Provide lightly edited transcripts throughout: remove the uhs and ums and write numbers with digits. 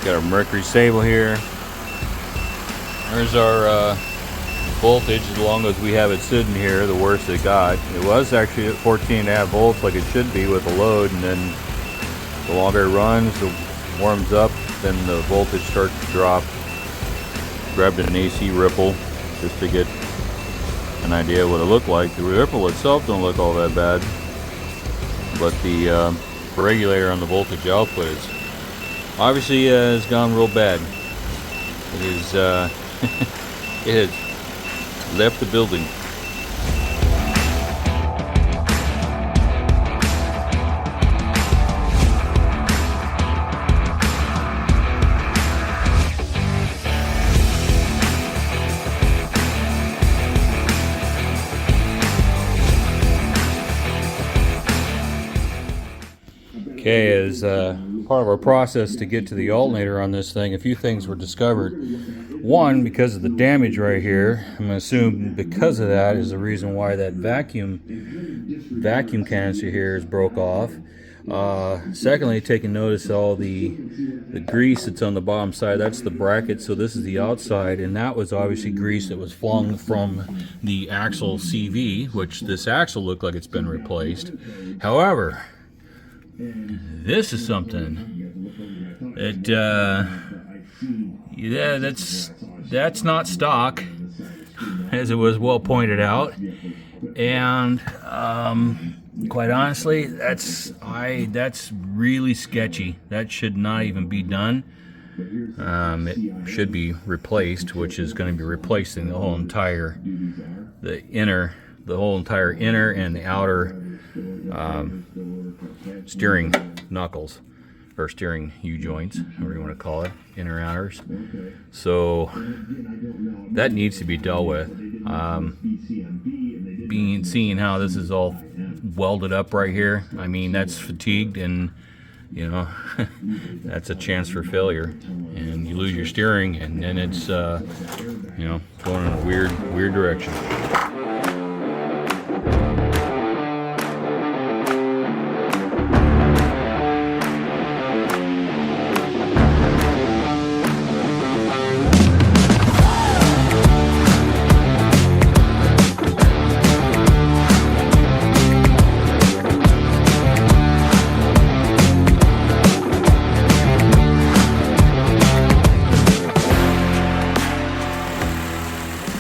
Got our Mercury Sable here. There's our voltage as long as we have it sitting here, the worst it got. It was actually at 14.5 volts like it should be with the load, and then the longer it runs, it warms up, then the voltage starts to drop. Grabbed an AC ripple just to get an idea what it looked like. The ripple itself don't look all that bad, but the regulator on the voltage output is obviously has gone real bad. It is it has left the building. Okay, as part of our process to get to the alternator on this thing, a few things were discovered. One, because of the damage right here, I'm going to assume because of that is the reason why that vacuum canister here is broke off. Secondly, taking notice of all the grease that's on the bottom side. That's the bracket, so this is the outside, and that was obviously grease that was flung from the axle CV, which this axle looked like it's been replaced. However, this is something that yeah, that's not stock, as it was well pointed out, and quite honestly, that's really sketchy. That should not even be done. It should be replaced, which is going to be replacing the whole entire inner and the outer steering knuckles, or steering U-joints, whatever you want to call it, inner outers. So that needs to be dealt with. Seeing how this is all welded up right here, I mean, that's fatigued, and you know that's a chance for failure, and you lose your steering, and then it's you know, going in a weird direction.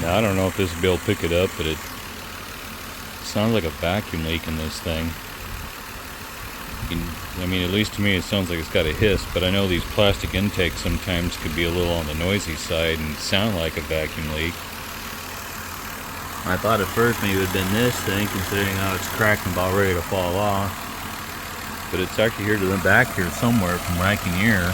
I don't know if this will be able to pick it up, but it sounds like a vacuum leak in this thing. I mean, at least to me it sounds like it's got a hiss, but I know these plastic intakes sometimes could be a little on the noisy side and sound like a vacuum leak. I thought at first maybe it would have been this thing, considering how it's cracked and about ready to fall off. But it's actually here to the back here somewhere from racking air.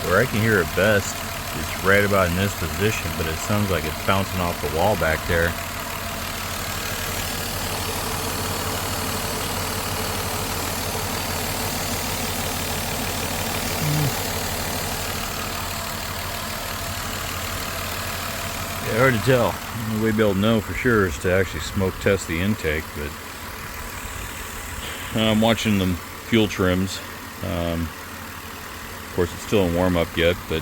Where I can hear it best is right about in this position, but it sounds like it's bouncing off the wall back there. Yeah, hard to tell. The only way to be able to know for sure is to actually smoke test the intake, but I'm watching the fuel trims. Of course, it's still in warm-up yet, but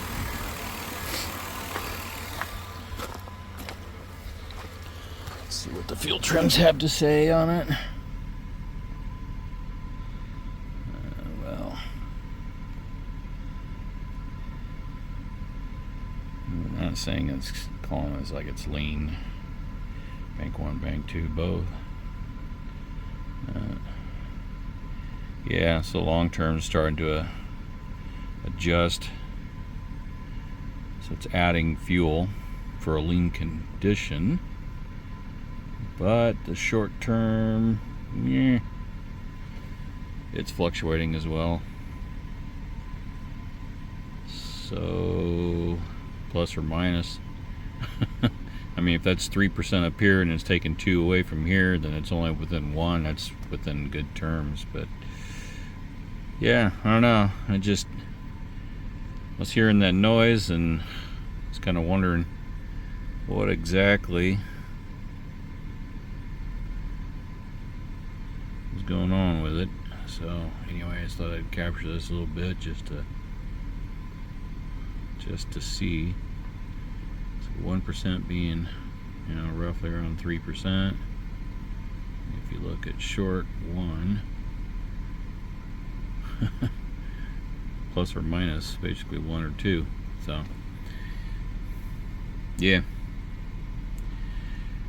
let's see what the fuel trims have to say on it. Well, I'm not saying it's calling it like it's lean. Bank 1, bank 2, both. Yeah, so long term is starting to adjust, so it's adding fuel for a lean condition, but the short term, yeah, it's fluctuating as well. So plus or minus. I mean, if that's 3% up here and it's taking 2 away from here, then it's only within 1. That's within good terms. But yeah, I don't know. I was hearing that noise and was kind of wondering what exactly going on with it. So anyway, I just thought I'd capture this a little bit just to see. So 1% being, you know, roughly around 3%. If you look at short 1, plus or minus basically 1 or 2. So yeah,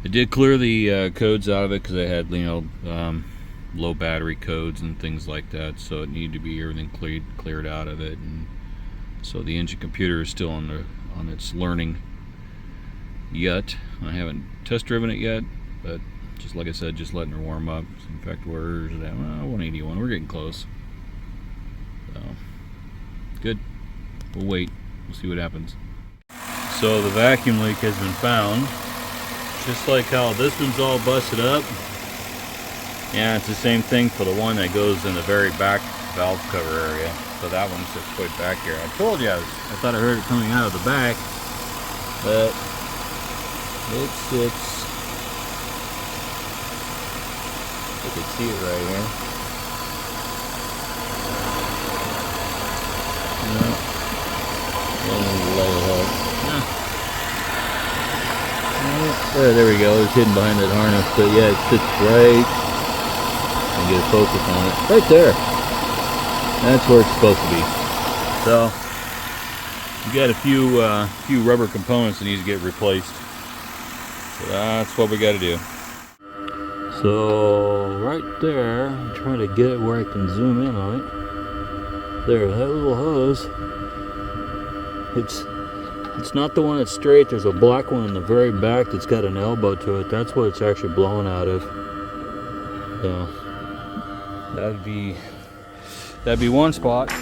I did clear the codes out of it because I had, you know, low battery codes and things like that, so it needed to be everything cleared out of it. And so the engine computer is still on its learning yet. I haven't test driven it yet, but just like I said, just letting her warm up. In fact, where's it at? 181. We're getting close. So good. We'll wait. We'll see what happens. So the vacuum leak has been found. Just like how this one's all busted up. Yeah, it's the same thing for the one that goes in the very back valve cover area. So that one's just put back here. I told you I thought I heard it coming out of the back, but it's you can see it right here. No. There we go. It's hidden behind that harness, but yeah, it sits right. And get a focus on it. Right there. That's where it's supposed to be. So we got a few rubber components that need to get replaced. So that's what we got to do. So right there, I'm trying to get it where I can zoom in on it. There, that little hose. It's not the one that's straight. There's a black one in the very back that's got an elbow to it. That's what it's actually blowing out of. So that'd be one spot.